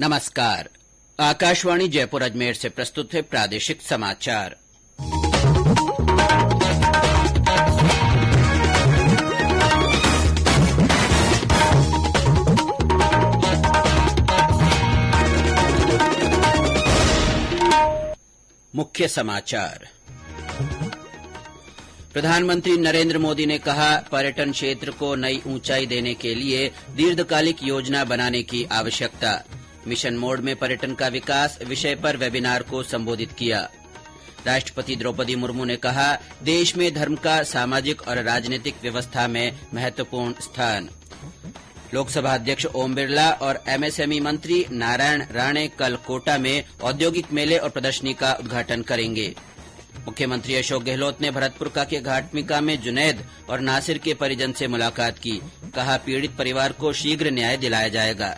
नमस्कार। आकाशवाणी जयपुर अजमेर से प्रस्तुत है प्रादेशिक समाचार। मुख्य समाचार। प्रधानमंत्री नरेंद्र मोदी ने कहा, पर्यटन क्षेत्र को नई ऊंचाई देने के लिए दीर्घकालिक योजना बनाने की आवश्यकता। मिशन मोड में पर्यटन का विकास विषय पर वेबिनार को संबोधित किया। राष्ट्रपति द्रौपदी मुर्मू ने कहा, देश में धर्म का सामाजिक और राजनीतिक व्यवस्था में महत्वपूर्ण स्थान। लोकसभा अध्यक्ष ओम बिरला और एमएसएमई मंत्री नारायण राणे कल कोटा में औद्योगिक मेले और प्रदर्शनी का उद्घाटन करेंगे। मुख्यमंत्री अशोक गहलोत ने भरतपुर के घाटमिका में जुनैद और नासिर के परिजन से मुलाकात की। कहा, पीड़ित परिवार को शीघ्र न्याय दिलाया जाएगा।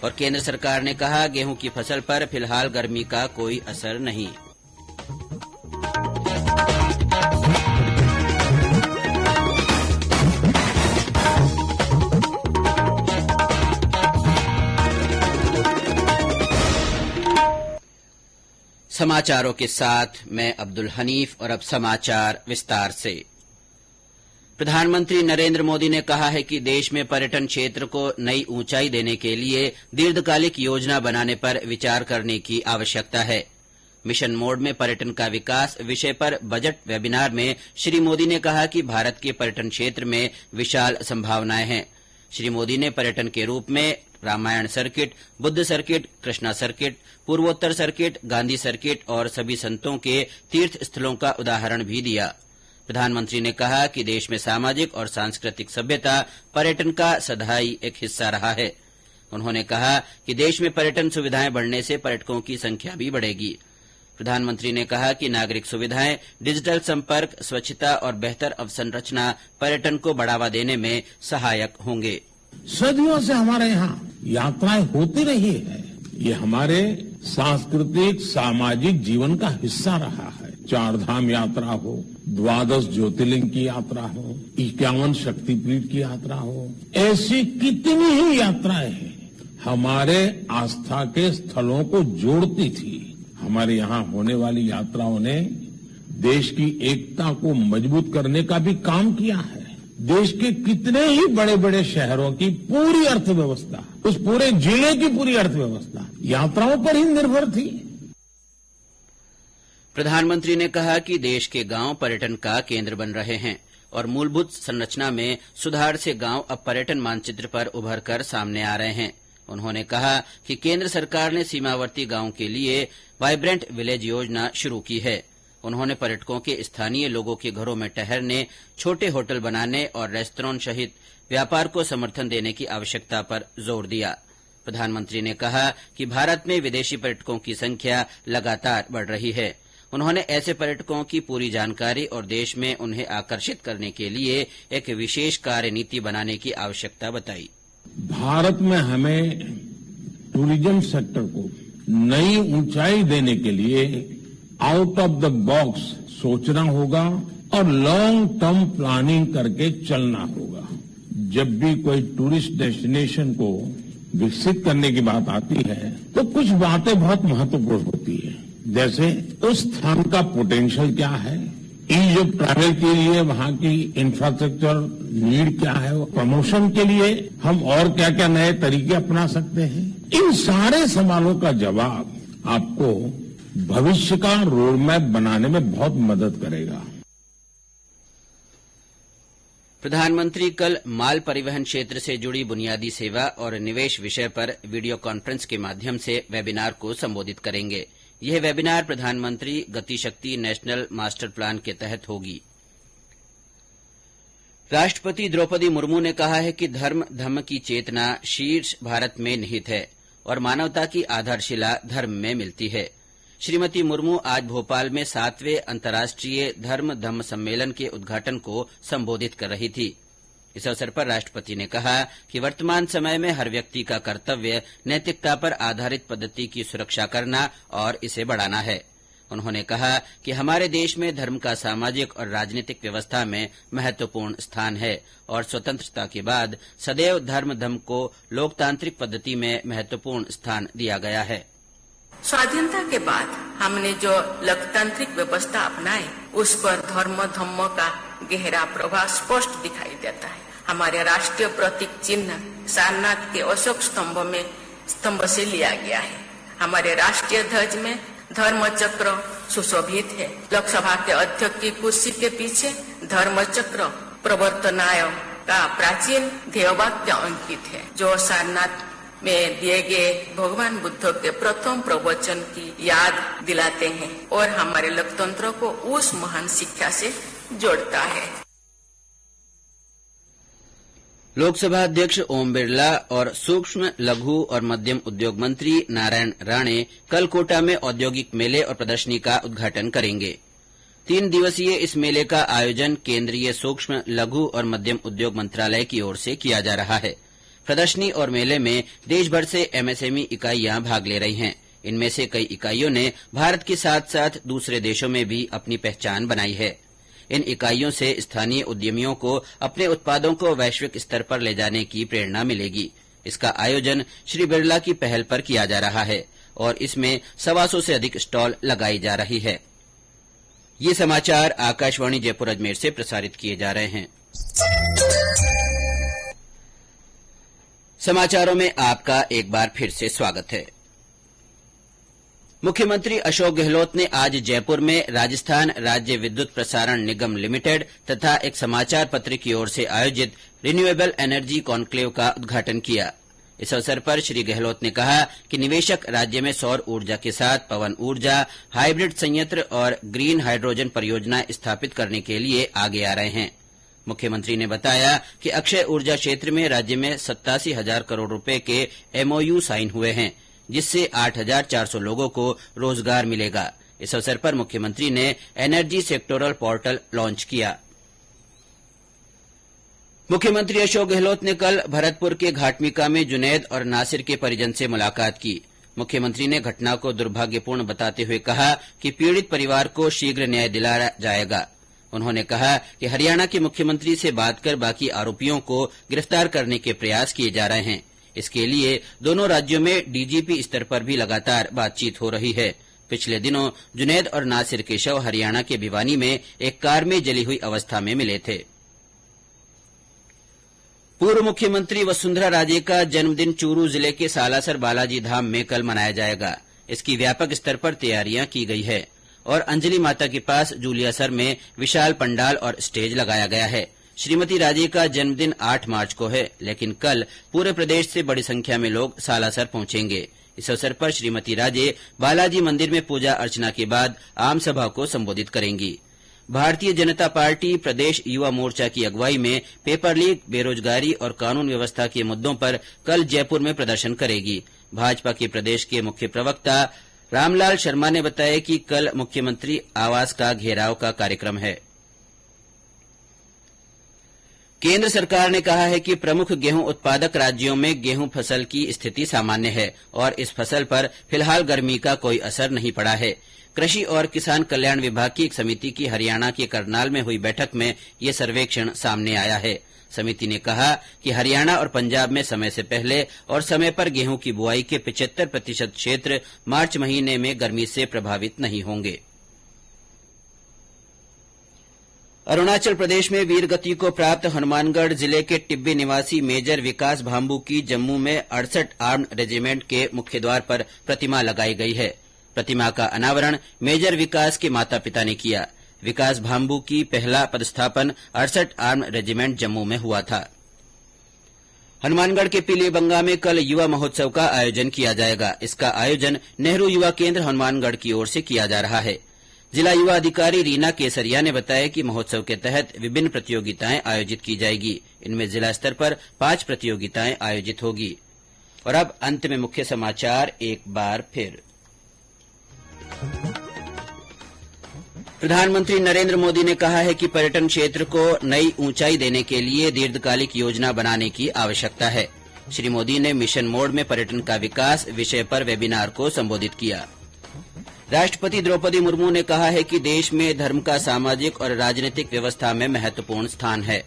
और केंद्र सरकार ने कहा, गेहूं की फसल पर फिलहाल गर्मी का कोई असर नहीं। समाचारों के साथ मैं अब्दुल हनीफ और अब समाचार विस्तार से। प्रधानमंत्री नरेंद्र मोदी ने कहा है कि देश में पर्यटन क्षेत्र को नई ऊंचाई देने के लिए दीर्घकालिक योजना बनाने पर विचार करने की आवश्यकता है। मिशन मोड में पर्यटन का विकास विषय पर बजट वेबिनार में श्री मोदी ने कहा कि भारत के पर्यटन क्षेत्र में विशाल संभावनाएं हैं। श्री मोदी ने पर्यटन के रूप में Ramayan circuit, Buddha circuit, Krishna circuit, पूर्वोत्तर सर्किट, गांधी सर्किट और सभी संतों के तीर्थ स्थलों का उदाहरण भी दिया। प्रधानमंत्री ने कहा कि देश में सामाजिक और सांस्कृतिक सभ्यता पर्यटन का सदाई एक हिस्सा रहा है। उन्होंने कहा कि देश में पर्यटन सुविधाएं बढ़ने से पर्यटकों की संख्या भी बढ़ेगी। प्रधानमंत्री ने कहा कि नागरिक सुविधाएं, डिजिटल संपर्क, स्वच्छता और बेहतर अवसंरचना पर्यटन को बढ़ावा देने में सहायक होंगे। सदियों से हमारे यहाँ यात्राएं होती रही है। ये हमारे सांस्कृतिक सामाजिक जीवन का हिस्सा रहा है। 4 धाम यात्रा हो, 12 ज्योतिर्लिंग की यात्रा हो, 51 शक्तिपीठ की यात्रा हो, ऐसी कितनी ही यात्राएं हैं हमारे आस्था के स्थलों को जोड़ती थी। हमारे यहाँ होने वाली यात्राओं ने देश की एकता को मजबूत करने का भी काम किया है। देश के कितने ही बड़े बड़े शहरों की पूरी अर्थव्यवस्था, उस पूरे जिले की पूरी अर्थव्यवस्था यात्राओं पर ही निर्भर थी। प्रधानमंत्री ने कहा कि देश के गांव पर्यटन का केंद्र बन रहे हैं और मूलभूत संरचना में सुधार से गांव अब पर्यटन मानचित्र पर उभर कर सामने आ रहे हैं। उन्होंने कहा कि केंद्र सरकार ने सीमावर्ती गांवों के लिए वाइब्रेंट विलेज योजना शुरू की है। उन्होंने पर्यटकों के स्थानीय लोगों के घरों में ठहरने, छोटे होटल बनाने और रेस्तरां सहित व्यापार को समर्थन देने की आवश्यकता पर जोर दिया। प्रधानमंत्री ने कहा कि भारत में विदेशी पर्यटकों की संख्या लगातार बढ़ रही है। उन्होंने ऐसे पर्यटकों की पूरी जानकारी और देश में उन्हें आकर्षित करने के लिए एक विशेष कार्य नीति बनाने की आवश्यकता बताई। भारत में हमें टूरिज्म सेक्टर को नई ऊंचाई देने के लिए आउट ऑफ द बॉक्स सोचना होगा और लॉन्ग टर्म प्लानिंग करके चलना होगा। जब भी कोई टूरिस्ट डेस्टिनेशन को विकसित करने की बात आती है तो कुछ बातें बहुत महत्वपूर्ण होती है। जैसे उस स्थान का पोटेंशियल क्या है, ईज ऑफ ट्रैवल के लिए वहां की इंफ्रास्ट्रक्चर नीड क्या है, प्रमोशन के लिए हम और क्या क्या नए तरीके अपना सकते हैं। इन सारे सवालों का जवाब आपको भविष्य का रोड मैप बनाने में बहुत मदद करेगा। प्रधानमंत्री कल माल परिवहन क्षेत्र से जुड़ी बुनियादी सेवा और निवेश विषय पर वीडियो कॉन्फ्रेंस के माध्यम से वेबिनार को संबोधित करेंगे। यह वेबिनार प्रधानमंत्री गति शक्ति नेशनल मास्टर प्लान के तहत होगी। राष्ट्रपति द्रौपदी मुर्मू ने कहा है कि धर्म की चेतना शीर्ष भारत में निहित है और मानवता की आधारशिला धर्म में मिलती है। श्रीमती मुर्मू आज भोपाल में 7वें अंतर्राष्ट्रीय धम्म सम्मेलन के उद्घाटन को संबोधित कर रही थी। इस अवसर पर राष्ट्रपति ने कहा कि वर्तमान समय में हर व्यक्ति का कर्तव्य नैतिकता पर आधारित पद्धति की सुरक्षा करना और इसे बढ़ाना है। उन्होंने कहा कि हमारे देश में धर्म का सामाजिक और राजनीतिक व्यवस्था में महत्वपूर्ण स्थान है और स्वतंत्रता के बाद सदैव धर्म को लोकतांत्रिक पद्धति में महत्वपूर्ण स्थान दिया गया है। स्वाधीनता के बाद हमने जो लोकतांत्रिक व्यवस्था अपनाई, उस पर धर्म का गहरा प्रभाव स्पष्ट दिखाई देता है। हमारे राष्ट्रीय प्रतीक चिन्ह सारनाथ के अशोक स्तंभ से लिया गया है। हमारे राष्ट्रीय ध्वज में धर्म चक्र सुशोभित है। लोकसभा के अध्यक्ष की कुर्सी के पीछे धर्म चक्र प्रवर्तनाय का प्राचीन ध्येयवाक्य अंकित है, जो सारनाथ में दिए गए भगवान बुद्ध के प्रथम प्रवचन की याद दिलाते हैं और हमारे लोकतंत्र को उस महान शिक्षा से जोड़ता है। लोकसभा अध्यक्ष ओम बिरला और सूक्ष्म लघु और मध्यम उद्योग मंत्री नारायण राणे कल कोटा में औद्योगिक मेले और प्रदर्शनी का उद्घाटन करेंगे। 3 दिवसीय इस मेले का आयोजन केंद्रीय सूक्ष्म लघु और मध्यम उद्योग मंत्रालय की ओर से किया जा रहा है। प्रदर्शनी और मेले में देश भर से एमएसएमई इकाइयां भाग ले रही हैं। इनमें से कई इकाइयों ने भारत के साथ साथ दूसरे देशों में भी अपनी पहचान बनाई है। इन इकाइयों से स्थानीय उद्यमियों को अपने उत्पादों को वैश्विक स्तर पर ले जाने की प्रेरणा मिलेगी। इसका आयोजन श्री बिरला की पहल पर किया जा रहा है और इसमें 125 से अधिक स्टॉल लगाई जा रही है। ये समाचार आकाशवाणी जयपुर अजमेर से प्रसारित किए जा रहे हैं। समाचारों में आपका एक बार फिर से स्वागत है। मुख्यमंत्री अशोक गहलोत ने आज जयपुर में राजस्थान राज्य विद्युत प्रसारण निगम लिमिटेड तथा एक समाचार पत्र की ओर से आयोजित रिन्यूएबल एनर्जी कॉन्क्लेव का उद्घाटन किया। इस अवसर पर श्री गहलोत ने कहा कि निवेशक राज्य में सौर ऊर्जा के साथ पवन ऊर्जा, हाइब्रिड संयंत्र और ग्रीन हाइड्रोजन परियोजनाएं स्थापित करने के लिए आगे आ रहे हैं। मुख्यमंत्री ने बताया कि अक्षय ऊर्जा क्षेत्र में राज्य में 87,000 करोड़ रुपए के एमओयू साइन हुए हैं, जिससे 8,400 लोगों को रोजगार मिलेगा। इस अवसर पर मुख्यमंत्री ने एनर्जी सेक्टोरल पोर्टल लॉन्च किया। मुख्यमंत्री अशोक गहलोत ने कल भरतपुर के घाटमिका में जुनैद और नासिर के परिजन से मुलाकात की। मुख्यमंत्री ने घटना को दुर्भाग्यपूर्ण बताते हुए कहा कि पीड़ित परिवार को शीघ्र न्याय दिलाया जाएगा। उन्होंने कहा कि हरियाणा के मुख्यमंत्री से बात कर बाकी आरोपियों को गिरफ्तार करने के प्रयास किए जा रहे हैं। इसके लिए दोनों राज्यों में डीजीपी स्तर पर भी लगातार बातचीत हो रही है। पिछले दिनों जुनैद और नासिर के शव हरियाणा के भिवानी में एक कार में जली हुई अवस्था में मिले थे। पूर्व मुख्यमंत्री वसुंधरा राजे का जन्मदिन चूरू जिले के सालासर बालाजी धाम में कल मनाया जाएगा। इसकी व्यापक स्तर पर तैयारियां की गई है और अंजलि माता के पास जूलियासर में विशाल पंडाल और स्टेज लगाया गया है। श्रीमती राजे का जन्मदिन 8 मार्च को है, लेकिन कल पूरे प्रदेश से बड़ी संख्या में लोग सालासर पहुंचेंगे। इस अवसर पर श्रीमती राजे बालाजी मंदिर में पूजा अर्चना के बाद आम सभा को संबोधित करेंगी। भारतीय जनता पार्टी प्रदेश युवा मोर्चा की अगुवाई में पेपर लीक, बेरोजगारी और कानून व्यवस्था के मुद्दों पर कल जयपुर में प्रदर्शन करेगी। भाजपा के प्रदेश के मुख्य प्रवक्ता रामलाल शर्मा ने बताया कि कल मुख्यमंत्री आवास का घेराव का कार्यक्रम है। केंद्र सरकार ने कहा है कि प्रमुख गेहूं उत्पादक राज्यों में गेहूं फसल की स्थिति सामान्य है और इस फसल पर फिलहाल गर्मी का कोई असर नहीं पड़ा है। कृषि और किसान कल्याण विभाग की एक समिति की हरियाणा के करनाल में हुई बैठक में ये सर्वेक्षण सामने आया है। समिति ने कहा कि हरियाणा और पंजाब में समय से पहले और समय पर गेहूं की बुआई के 75% क्षेत्र मार्च महीने में गर्मी से प्रभावित नहीं होंगे। अरुणाचल प्रदेश में वीर गति को प्राप्त हनुमानगढ़ जिले के टिब्बी निवासी मेजर विकास भाम्बू की जम्मू में 68 आर्म्ड रेजिमेंट के मुख्य द्वार पर प्रतिमा लगाई गई है। प्रतिमा का अनावरण मेजर विकास के माता पिता ने किया। विकास भाम्बू की पहला पदस्थापन 68 आर्म्ड रेजिमेंट जम्मू में हुआ था। हनुमानगढ़ के पीलीबंगा में कल युवा महोत्सव का आयोजन किया जाएगा। इसका आयोजन नेहरू युवा केंद्र हनुमानगढ़ की ओर से किया जा रहा है। जिला युवा अधिकारी रीना केसरिया ने बताया कि महोत्सव के तहत विभिन्न प्रतियोगिताएं आयोजित की जाएगी। इनमें जिला स्तर पर 5 प्रतियोगिताएं आयोजित होगी। और अब अंत में मुख्य समाचार एक बार फिर। प्रधानमंत्री नरेंद्र मोदी ने कहा है कि पर्यटन क्षेत्र को नई ऊंचाई देने के लिए दीर्घकालिक योजना बनाने की आवश्यकता है। श्री मोदी ने मिशन मोड में पर्यटन का विकास विषय पर वेबिनार को संबोधित किया। राष्ट्रपति द्रौपदी मुर्मू ने कहा है कि देश में धर्म का सामाजिक और राजनीतिक व्यवस्था में महत्वपूर्ण स्थान है।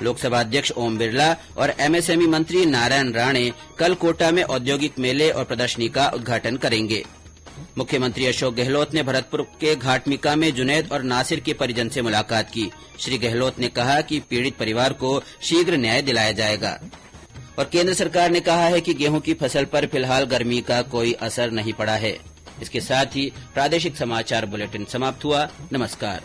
लोकसभा अध्यक्ष ओम बिरला और एमएसएमई मंत्री नारायण राणे कल कोटा में औद्योगिक मेले और प्रदर्शनी का उद्घाटन करेंगे। मुख्यमंत्री अशोक गहलोत ने भरतपुर के घाटमिका में जुनैद और नासिर के परिजन से मुलाकात की। श्री गहलोत ने कहा कि पीड़ित परिवार को शीघ्र न्याय दिलाया जाएगा। और केंद्र सरकार ने कहा है कि गेहूं की फसल पर फिलहाल गर्मी का कोई असर नहीं पड़ा है। इसके साथ ही प्रादेशिक समाचार बुलेटिन समाप्त हुआ। नमस्कार।